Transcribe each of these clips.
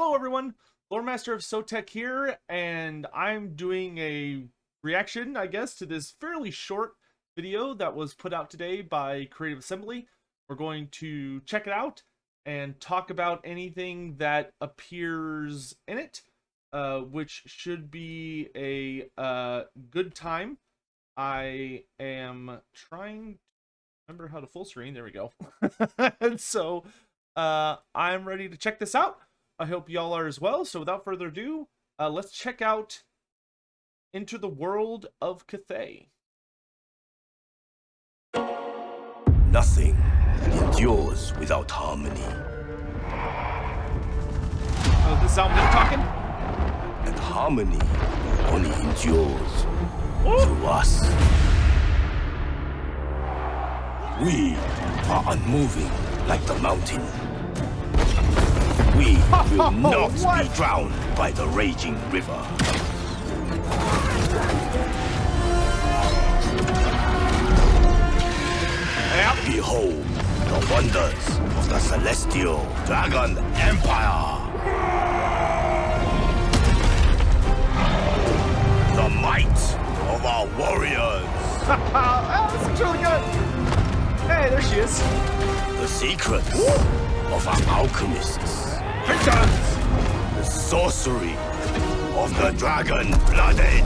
Hello everyone, Loremaster of Sotek here, and I'm doing a reaction, I guess, to this fairly short video that was put out today by Creative Assembly. We're going to check it out and talk about anything that appears in it, which should be a good time. I am trying to remember how to full screen. There we go. And so I'm ready to check this out. I hope y'all are as well. So without further ado, let's check out Into the World of Cathay. Nothing endures without harmony. Oh, this sound me talking? And harmony only endures through us. We are unmoving like the mountain. We will not be drowned by the raging river. Behold the wonders of the celestial dragon empire. The might of our warriors. Oh, this looks really good. Hey, there she is. The secrets of our alchemists. The sorcery of the dragon-blooded.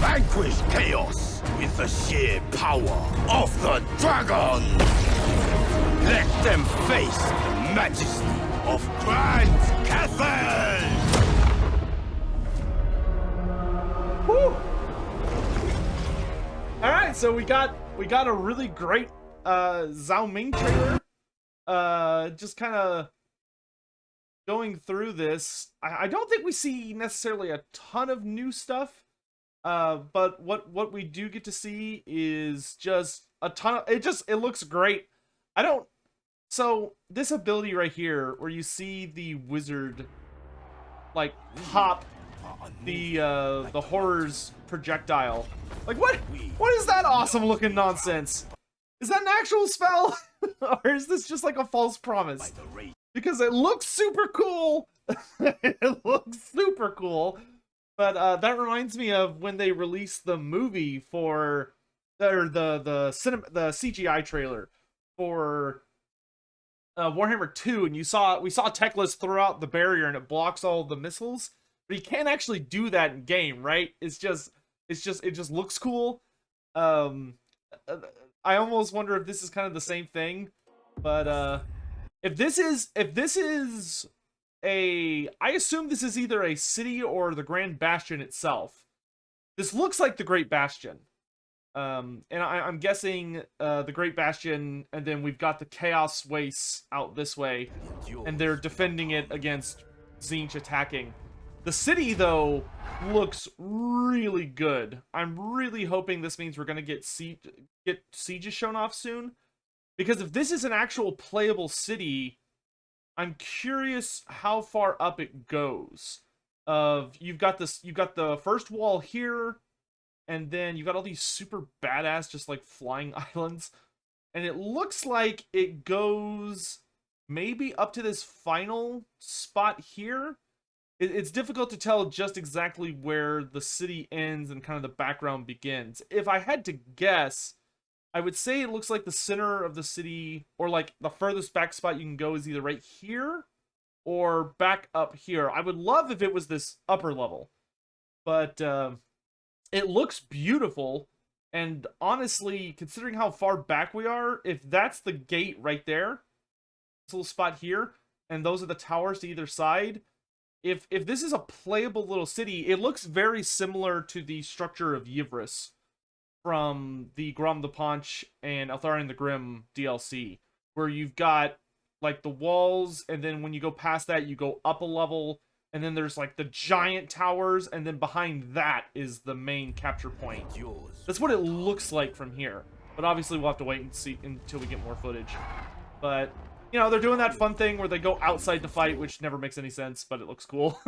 Vanquish chaos with the sheer power of the dragon. Let them face the majesty of Grand Cathay. Woo! All right, so we got a really great Zhao Ming trailer. Just kind of going through this. I don't think we see necessarily a ton of new stuff. But what we do get to see is just a ton of it looks great. So this ability right here where you see the wizard like pop the horror's projectile. Like what is that awesome looking nonsense? Is that an actual spell? Or is this just like a false promise? Because it looks super cool. It looks super cool. But that reminds me of when they released the movie for, or the CGI trailer for Warhammer 2, and we saw Teclis throw out the barrier and it blocks all the missiles. But you can't actually do that in game, right? It just looks cool. I almost wonder if this is kind of the same thing, but if this is I assume this is either a city or the Grand Bastion itself. This looks like the Great Bastion, and I'm guessing the Great Bastion, and then we've got the Chaos Wastes out this way, and they're defending it against Tzeentch attacking. The city, though, looks really good. I'm really hoping this means we're going to get sieges shown off soon. Because if this is an actual playable city, I'm curious how far up it goes. You've got the first wall here, and then you've got all these super badass, just like flying islands. And it looks like it goes maybe up to this final spot here. It's difficult to tell just exactly where the city ends and kind of the background begins. If I had to guess, I would say it looks like the center of the city, or like the furthest back spot you can go is either right here or back up here. I would love if it was this upper level, but it looks beautiful. And honestly, considering how far back we are, if that's the gate right there, this little spot here, and those are the towers to either side, if this is a playable little city, it looks very similar to the structure of Yivris from the Grom the Paunch and Eltharion the Grim DLC, where you've got like the walls, and then when you go past that, you go up a level, and then there's like the giant towers, and then behind that is the main capture point. That's what it looks like from here. But obviously we'll have to wait and see until we get more footage. But you know, they're doing that fun thing where they go outside to fight, which never makes any sense, but it looks cool.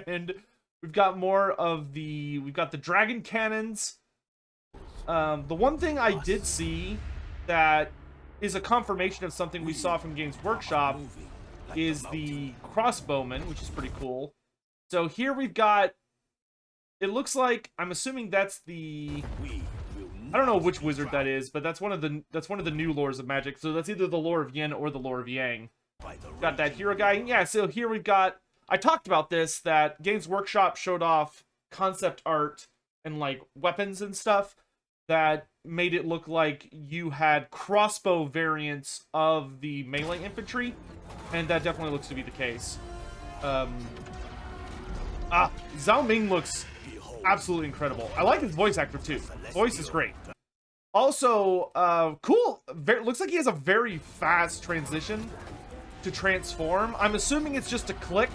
And we've got we've got the dragon cannons. The one thing I did see that is a confirmation of something we saw from Games Workshop, is the crossbowman, which is pretty cool. So here we've got, it looks like, I'm assuming that's the, I don't know which wizard that is, but that's one of the new lores of Magic. So that's either the lore of Yin or the lore of Yang. Got that hero guy. Yeah, so here we've got, I talked about this, that Games Workshop showed off concept art and like weapons and stuff that made it look like you had crossbow variants of the melee infantry, and that definitely looks to be the case. Zhao Ming looks absolutely incredible. I like his voice actor too. Voice is great. Also, cool. Looks like he has a very fast transition to transform. I'm assuming it's just a click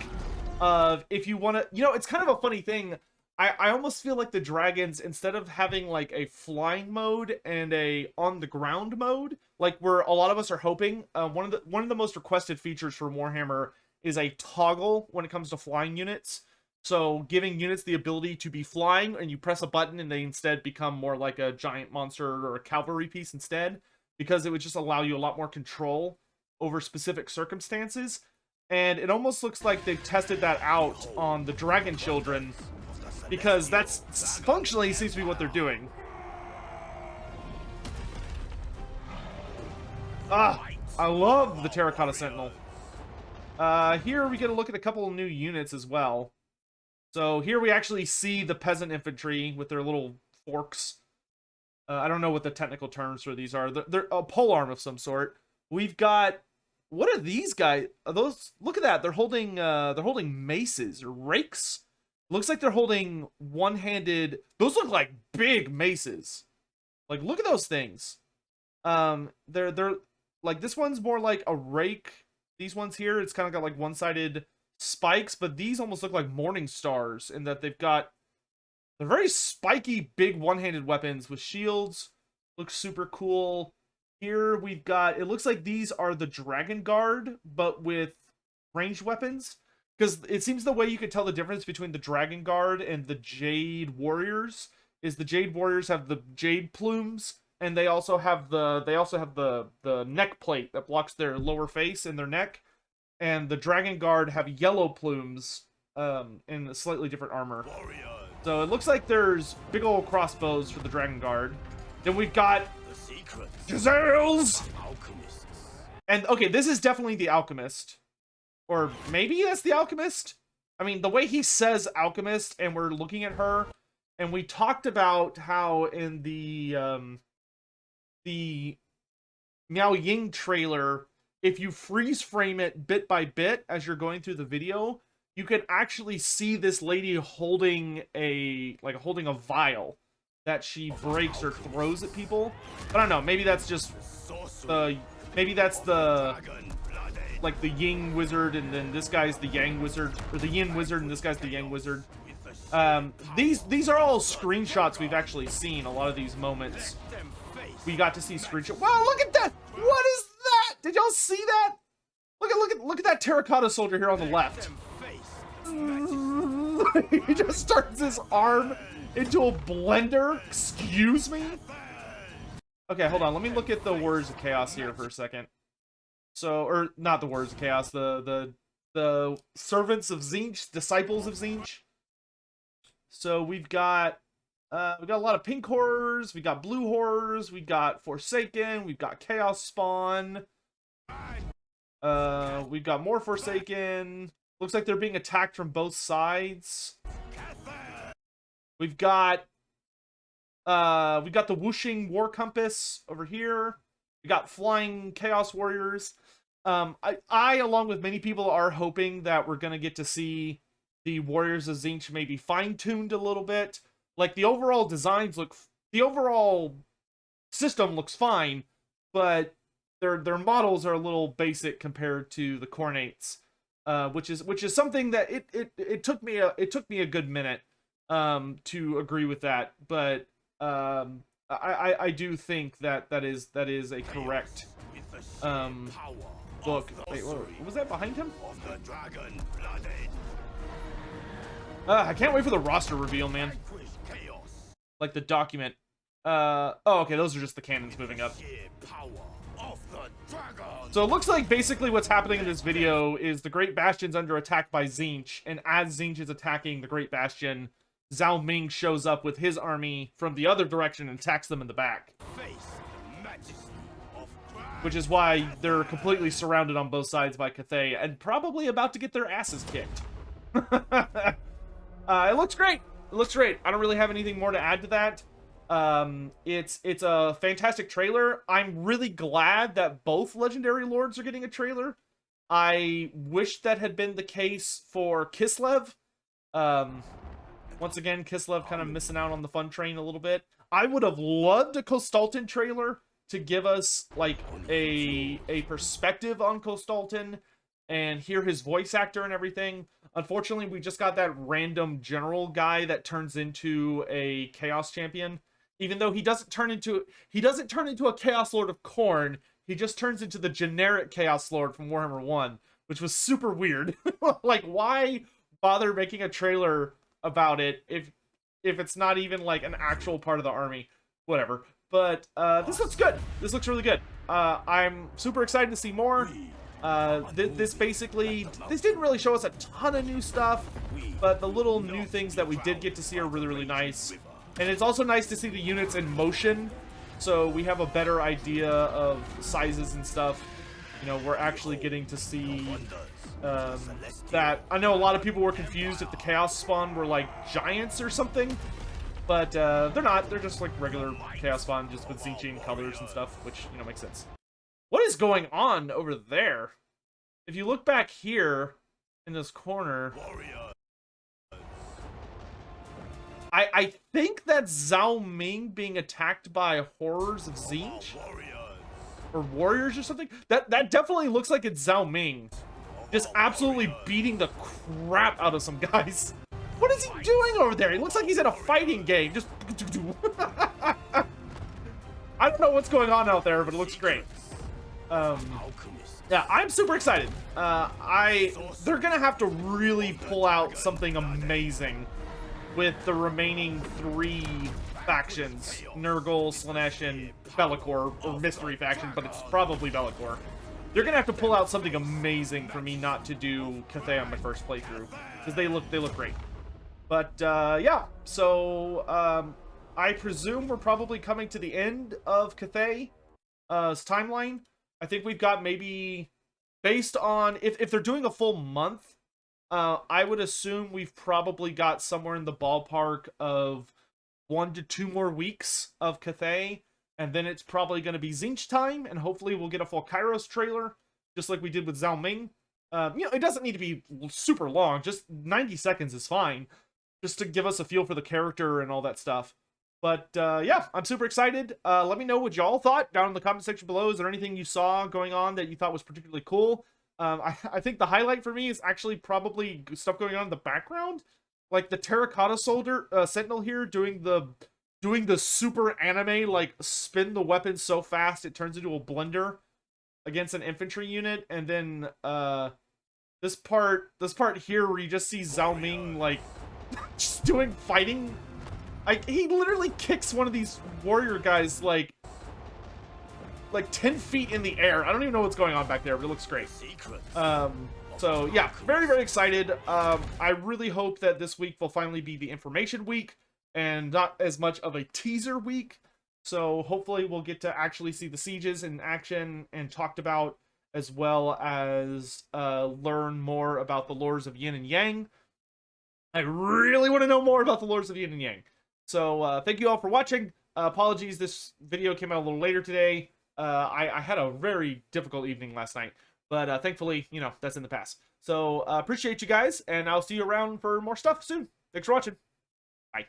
of if you want to, you know, it's kind of a funny thing. I almost feel like the dragons, instead of having like a flying mode and a on the ground mode, like where a lot of us are hoping, one of the most requested features for Warhammer is a toggle when it comes to flying units. So giving units the ability to be flying, and you press a button and they instead become more like a giant monster or a cavalry piece instead, because it would just allow you a lot more control over specific circumstances. And it almost looks like they've tested that out on the Dragon Children, because that's functionally seems to be what they're doing. I love the Terracotta Sentinel. Here we get a look at a couple of new units as well. So here we actually see the peasant infantry with their little forks. I don't know what the technical terms for these are. They're a polearm of some sort. We've got, what are these guys? Are those? Look at that. They're holding maces or rakes. Looks like they're holding one-handed. Those look like big maces. Like, look at those things. They're like, this one's more like a rake. These ones here, it's kind of got like one-sided spikes, but these almost look like morning stars in that they're very spiky, big one-handed weapons with shields. Looks super cool. Here we've got, it looks like these are the Dragon Guard, but with ranged weapons. Because it seems the way you could tell the difference between the Dragon Guard and the Jade Warriors is the Jade Warriors have the jade plumes, and they also have the neck plate that blocks their lower face and their neck. And the Dragon Guard have yellow plumes in a slightly different armor. So it looks like there's big old crossbows for the Dragon Guard. Then we've got gazelles! And okay, this is definitely the Alchemist. Or maybe that's the Alchemist? I mean, the way he says Alchemist, and we're looking at her, and we talked about how in the Miao Ying trailer, if you freeze frame it bit by bit as you're going through the video, you can actually see this lady holding a vial that she breaks or throws at people. I don't know, maybe that's just maybe that's the like the Ying wizard, and then this guy's the Yang wizard, or the Yin wizard, and this guy's the Yang wizard. These are all screenshots we've actually seen. A lot of these moments we got to see screenshots. Wow, look at that! What is that? Did y'all see that? Look at that terracotta soldier here on the left. He just turns his arm into a blender. Excuse me? Okay, hold on. Let me look at the Warriors of Chaos here for a second. So, or not the Warriors of Chaos, the servants of Tzeentch, disciples of Tzeentch. So we've got a lot of pink horrors, we got blue horrors, we got Forsaken, we've got Chaos Spawn. We've got more Forsaken. Looks like they're being attacked from both sides. We've got the whooshing War Compass over here. We got flying Chaos Warriors. I, along with many people, are hoping that we're gonna get to see the Warriors of Tzeentch maybe fine-tuned a little bit. Like, the overall designs the overall system looks fine, but their models are a little basic compared to the Khornates, which is something that it took me a good minute to agree with that, but I do think that is a correct book. Wait, what was that behind him? I can't wait for the roster reveal, man. Like the document. Oh, okay, those are just the cannons moving up. of the dragon. So it looks like basically what's happening in this video is the Great Bastion's under attack by Tzeentch, and as Tzeentch is attacking the Great Bastion, Zhao Ming shows up with his army from the other direction and attacks them in the back. Face the majesty of dragon. Which is why they're completely surrounded on both sides by Cathay, and probably about to get their asses kicked. It looks great. It looks great. I don't really have anything more to add to that. It's a fantastic trailer. I'm really glad that both Legendary Lords are getting a trailer. I wish that had been the case for Kislev. Once again, Kislev kind of missing out on the fun train a little bit. I would have loved a Kostalton trailer to give us like a perspective on Kostalton and hear his voice actor and everything. Unfortunately, we just got that random general guy that turns into a Chaos Champion. Even though he doesn't turn into a Chaos Lord of Khorne, he just turns into the generic Chaos Lord from Warhammer 1, which was super weird. Like, why bother making a trailer about it if it's not even like an actual part of the army? Whatever. But this looks good. This looks really good. I'm super excited to see more. This didn't really show us a ton of new stuff, but the little new things that we did get to see are really, really nice. And it's also nice to see the units in motion, so we have a better idea of sizes and stuff. You know, we're actually getting to see that. I know a lot of people were confused if the Chaos Spawn were like giants or something, but they're not. They're just like regular Chaos Spawn, just with Tzeentchian colors and stuff, which, you know, makes sense. What is going on over there? If you look back here in this corner, I think that's Zhao Ming being attacked by horrors of Tzeentch? Or warriors or something? That definitely looks like it's Zhao Ming. Just absolutely beating the crap out of some guys. What is he doing over there? He looks like he's in a fighting game. Just... I don't know what's going on out there, but it looks great. Yeah, I'm super excited. They're gonna have to really pull out something amazing with the remaining 3 factions, Nurgle, Slaanesh, and Be'lakor, or Mystery Faction, but it's probably Be'lakor. They're gonna have to pull out something amazing for me not to do Cathay on my first playthrough, because they look great. But yeah, so I presume we're probably coming to the end of Cathay's timeline. I think we've got maybe, based on if they're doing a full month, I would assume we've probably got somewhere in the ballpark of 1 to 2 more weeks of Cathay, and then it's probably going to be Tzeentch time, and hopefully we'll get a full Kairos trailer, just like we did with Zhao Ming. You know, it doesn't need to be super long, just 90 seconds is fine, just to give us a feel for the character and all that stuff. But yeah, I'm super excited. Let me know what y'all thought down in the comment section below. Is there anything you saw going on that you thought was particularly cool? I think the highlight for me is actually probably stuff going on in the background, like the Terracotta Soldier Sentinel here doing the super anime, like spin the weapon so fast it turns into a blender against an infantry unit, and then this part here where you just see Zhao Ming like just doing fighting. He literally kicks one of these warrior guys like 10 feet in the air. I don't even know what's going on back there, but it looks great. So yeah, very, very excited. I really hope that this week will finally be the information week and not as much of a teaser week. So hopefully we'll get to actually see the sieges in action and talked about, as well as learn more about the lores of Yin and Yang. I really want to know more about the lores of Yin and Yang. So thank you all for watching. Apologies, this video came out a little later today. I had a very difficult evening last night, but thankfully, you know, that's in the past. So appreciate you guys, and I'll see you around for more stuff soon. Thanks for watching. Bye.